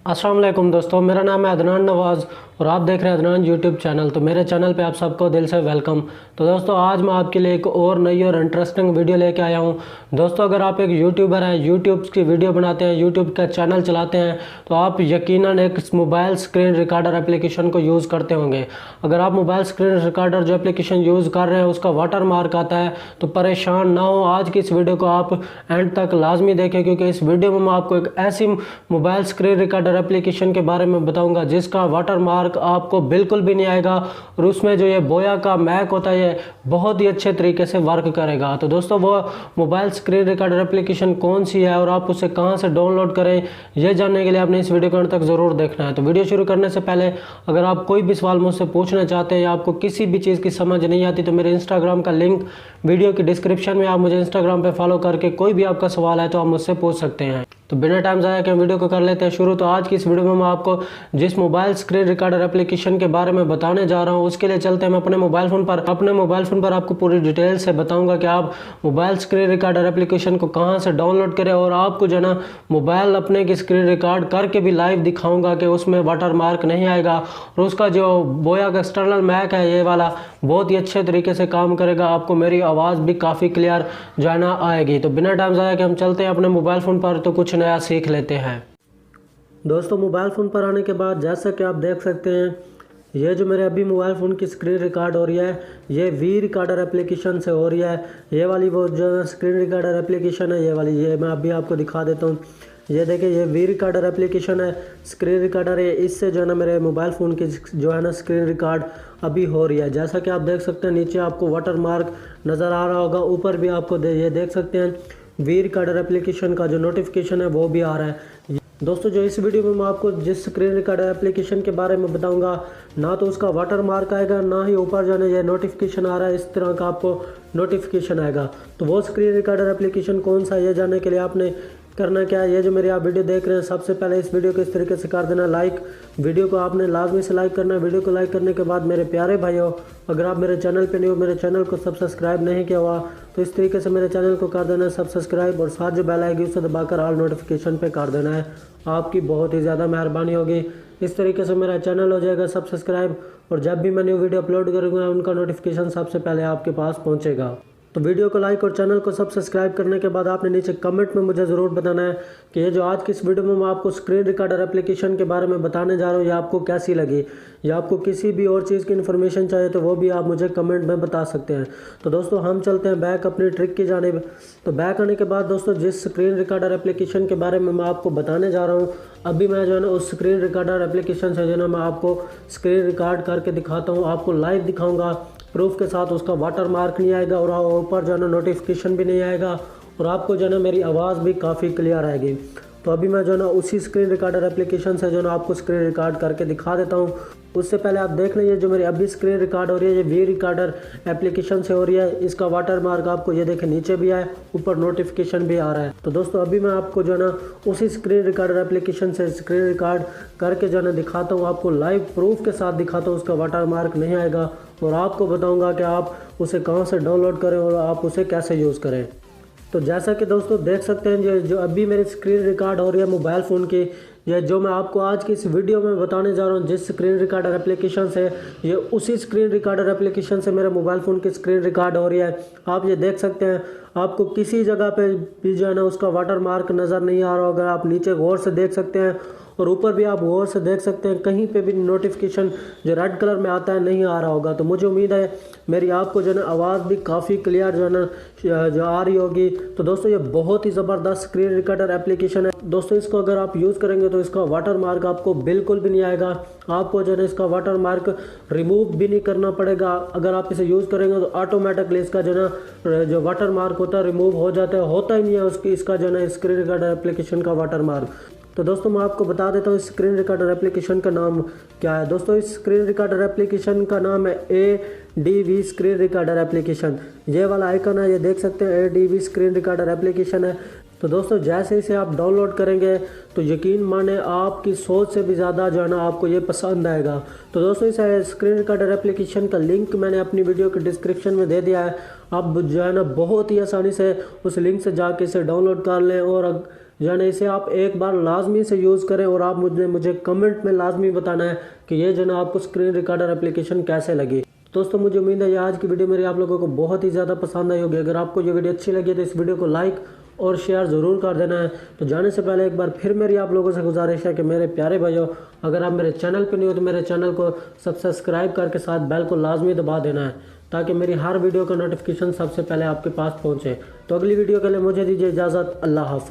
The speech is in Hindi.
अस्सलाम वालेकुम दोस्तों, मेरा नाम है अदनान नवाज़ और आप देख रहे हैं अदनान यूट्यूब चैनल। तो मेरे चैनल पे आप सबको दिल से वेलकम। तो दोस्तों आज मैं आपके लिए एक और नई और इंटरेस्टिंग वीडियो लेके आया हूँ। दोस्तों अगर आप एक यूट्यूबर हैं, यूट्यूब की वीडियो बनाते हैं, यूट्यूब का चैनल चलाते हैं, तो आप यकीनन एक मोबाइल स्क्रीन रिकॉर्डर एप्लीकेशन को यूज़ करते होंगे। अगर आप मोबाइल स्क्रीन रिकॉर्डर जो एप्लीकेशन यूज़ कर रहे हैं उसका वाटर मार्क आता है तो परेशान ना हो, आज की इस वीडियो को आप एंड तक लाजमी देखें, क्योंकि इस वीडियो में मैं आपको एक ऐसी मोबाइल स्क्रीन रिकॉर्डर एप्लीकेशन के बारे में बताऊंगा जिसका वाटर मार्क आपको बिल्कुल भी नहीं आएगा और उसमें जो ये बोया का मैक होता है ये बहुत ही अच्छे तरीके से वर्क करेगा। तो दोस्तों वो मोबाइल स्क्रीन रिकॉर्डर एप्लीकेशन कौन सी है और आप उसे कहां से डाउनलोड करें, ये जानने के लिए आपने इस वीडियो को अंत तक ज़रूर देखना है। तो वीडियो शुरू करने से पहले अगर आप कोई भी सवाल मुझसे पूछना चाहते हैं या आपको किसी भी चीज़ की समझ नहीं आती तो मेरे इंस्टाग्राम का लिंक वीडियो की डिस्क्रिप्शन में, आप मुझे इंस्टाग्राम पर फॉलो करके कोई भी आपका सवाल है तो आप मुझसे पूछ सकते हैं। तो बिना टाइम ज़ाया के वीडियो को कर लेते हैं शुरू। तो आज की इस वीडियो में मैं आपको जिस मोबाइल स्क्रीन रिकॉर्डर एप्लीकेशन के बारे में बताने जा रहा हूं उसके लिए चलते हैं मैं अपने मोबाइल फ़ोन पर आपको पूरी डिटेल से बताऊंगा कि आप मोबाइल स्क्रीन रिकॉर्डर एप्लीकेशन को कहां से डाउनलोड करें और आपको जो ना मोबाइल अपने की स्क्रीन रिकॉर्ड करके भी लाइव दिखाऊंगा कि उसमें वाटर मार्क नहीं आएगा और उसका जो बोया का एक्सटर्नल मैक है ये वाला बहुत ही अच्छे तरीके से काम करेगा। आपको मेरी आवाज़ भी काफ़ी क्लियर जो है ना आएगी। तो बिना टाइम ज़ाया के हम चलते हैं अपने मोबाइल फ़ोन पर तो कुछ नया सीख लेते हैं। दोस्तों मोबाइल फ़ोन पर आने के बाद जैसा कि आप देख सकते हैं ये जो मेरे अभी मोबाइल फ़ोन की स्क्रीन रिकॉर्ड हो रही है ये वी रिकॉर्डर एप्लीकेशन से हो रही है। ये वाली वो जो स्क्रीन रिकॉर्डर एप्लीकेशन है ये वाली, ये मैं अभी आपको दिखा देता हूँ। ये देखिए ये वी रिकॉर्डर एप्लीकेशन है, स्क्रीन रिकॉर्डर है। इससे जो है ना मेरे मोबाइल फ़ोन की जो है ना स्क्रीन रिकॉर्ड अभी हो रही है। जैसा कि आप देख सकते हैं नीचे आपको वाटर मार्क नज़र आ रहा होगा, ऊपर भी आपको ये देख सकते हैं वी रिकॉर्डर एप्लीकेशन का जो नोटिफिकेशन है वो भी आ रहा है। दोस्तों जो इस वीडियो में मैं आपको जिस स्क्रीन रिकॉर्डर एप्लीकेशन के बारे में बताऊंगा ना तो उसका वाटर मार्क आएगा ना ही ऊपर जो है ये नोटिफिकेशन आ रहा है इस तरह का आपको नोटिफिकेशन आएगा। तो वो स्क्रीन रिकॉर्डर एप्लीकेशन कौन सा है ये जानने के लिए आपने करना क्या है, ये जो मेरी आप वीडियो देख रहे हैं सबसे पहले इस वीडियो को इस तरीके से कर देना लाइक। वीडियो को आपने लाजमी से लाइक करना है। वीडियो को लाइक करने के बाद मेरे प्यारे भाइयों अगर आप मेरे चैनल पे नहीं हो, मेरे चैनल को सब्सक्राइब नहीं किया हुआ तो इस तरीके से मेरे चैनल को कर देना है सब्सक्राइब और साथ जो बेल आएगी उसे दबाकर ऑल नोटिफिकेशन पे कर देना है। आपकी बहुत ही ज़्यादा मेहरबानी होगी। इस तरीके से मेरा चैनल हो जाएगा सब्सक्राइब और जब भी मैं न्यू वीडियो अपलोड करूँगा उनका नोटिफिकेशन सबसे पहले आपके पास पहुँचेगा। तो वीडियो को लाइक और चैनल को सब्सक्राइब करने के बाद आपने नीचे कमेंट में मुझे ज़रूर बताना है कि ये जो आज की इस वीडियो में मैं आपको स्क्रीन रिकॉर्डर एप्लीकेशन के बारे में बताने जा रहा हूँ ये आपको कैसी लगी, या आपको किसी भी और चीज़ की इन्फॉर्मेशन चाहिए तो वो भी आप मुझे कमेंट में बता सकते हैं। तो दोस्तों हम चलते हैं बैक अपनी ट्रिक की जानिब। तो बैक आने के बाद दोस्तों जिस स्क्रीन रिकॉर्डर एप्लीकेशन के बारे में मैं आपको बताने जा रहा हूँ अभी मैं जो है ना उस स्क्रीन रिकॉर्डर एप्लीकेशन से जो है ना मैं आपको स्क्रीन रिकॉर्ड करके दिखाता हूँ, आपको लाइव दिखाऊँगा प्रूफ के साथ। उसका वाटर मार्क नहीं आएगा और ऊपर जो है ना नोटिफिकेशन भी नहीं आएगा और आपको जो है ना मेरी आवाज़ भी काफ़ी क्लियर आएगी। तो अभी मैं जो है ना उसी स्क्रीन रिकॉर्डर एप्लीकेशन से जो है ना आपको स्क्रीन रिकॉर्ड करके दिखा देता हूँ। उससे पहले आप देख लीजिए जो मेरी अभी स्क्रीन रिकॉर्ड हो रही है ये वी रिकॉर्डर एप्लीकेशन से हो रही है। इसका वाटर मार्क आपको ये देखें नीचे भी है, ऊपर नोटिफिकेशन भी आ रहा है। तो दोस्तों अभी मैं आपको जो है ना उसी स्क्रीन रिकॉर्डर एप्लीकेशन से स्क्रीन रिकॉर्ड करके जो है ना दिखाता हूँ, आपको लाइव प्रूफ के साथ दिखाता हूँ। उसका वाटर मार्क नहीं आएगा और आपको बताऊँगा कि आप उसे कहाँ से डाउनलोड करें और आप उसे कैसे यूज़ करें। तो जैसा कि दोस्तों देख सकते हैं ये जो अभी मेरी स्क्रीन रिकॉर्ड हो रही है मोबाइल फ़ोन की, ये जो मैं आपको आज की इस वीडियो में बताने जा रहा हूँ जिस स्क्रीन रिकॉर्डर एप्लीकेशन से, ये उसी स्क्रीन रिकॉर्डर एप्लीकेशन से मेरे मोबाइल फ़ोन की स्क्रीन रिकॉर्ड हो रही है। आप ये देख सकते हैं आपको किसी जगह पे भी जो है ना उसका वाटर मार्क नज़र नहीं आ रहा होगा। आप नीचे गौर से देख सकते हैं और ऊपर भी आप गौर से देख सकते हैं कहीं पे भी नोटिफिकेशन जो रेड कलर में आता है नहीं आ रहा होगा। तो मुझे उम्मीद है मेरी आपको जो है ना आवाज़ भी काफ़ी क्लियर जो है ना जो आ रही होगी। तो दोस्तों ये बहुत ही ज़बरदस्त स्क्रीन रिकॉर्डर एप्लीकेशन है। दोस्तों इसको अगर आप यूज़ करेंगे तो इसका वाटर मार्क आपको बिल्कुल भी नहीं आएगा। आपको जो है इसका वाटर मार्क रिमूव भी नहीं करना पड़ेगा। अगर आप इसे यूज़ करेंगे तो ऑटोमेटिकली इसका जो ना जो वाटर मार्क होता है रिमूव हो जाता है, होता ही नहीं है उसकी इसका जो है ना स्क्रीन रिकॉर्डर एप्लीकेशन का वाटर मार्क। तो दोस्तों मैं आपको बता देता हूँ इस स्क्रीन रिकॉर्डर एप्लीकेशन का नाम क्या है। दोस्तों इस स्क्रीन रिकॉर्डर एप्लीकेशन का नाम है ADV स्क्रीन रिकॉर्डर एप्लीकेशन। ये वाला आइकन है, ये देख सकते हैं ADV स्क्रीन रिकॉर्डर एप्लीकेशन है। तो दोस्तों जैसे इसे आप डाउनलोड करेंगे तो यकीन माने आपकी सोच से भी ज़्यादा जो है ना आपको ये पसंद आएगा। तो दोस्तों इस स्क्रीन रिकॉर्डर एप्लीकेशन का लिंक मैंने अपनी वीडियो के डिस्क्रिप्शन में दे दिया है। आप जो है ना बहुत ही आसानी से उस लिंक से जाके इसे डाउनलोड कर लें और यानी इसे आप एक बार लाजमी से यूज़ करें और आप मुझे कमेंट में लाजमी बताना है कि ये जो है आपको स्क्रीन रिकॉर्डर एप्लीकेशन कैसे लगी। दोस्तों मुझे उम्मीद है ये आज की वीडियो मेरी आप लोगों को बहुत ही ज़्यादा पसंद आई होगी। अगर आपको ये वीडियो अच्छी लगी तो इस वीडियो को लाइक और शेयर ज़रूर कर देना है। तो जाने से पहले एक बार फिर मेरी आप लोगों से गुजारिश है कि मेरे प्यारे भाइयों, अगर आप मेरे चैनल पर नहीं हो तो मेरे चैनल को सब्सक्राइब करके साथ बेल को लाजमी दबा देना है ताकि मेरी हर वीडियो का नोटिफिकेशन सबसे पहले आपके पास पहुँचे। तो अगली वीडियो के लिए मुझे दीजिए इजाज़त। अल्लाह हाफ़िज़।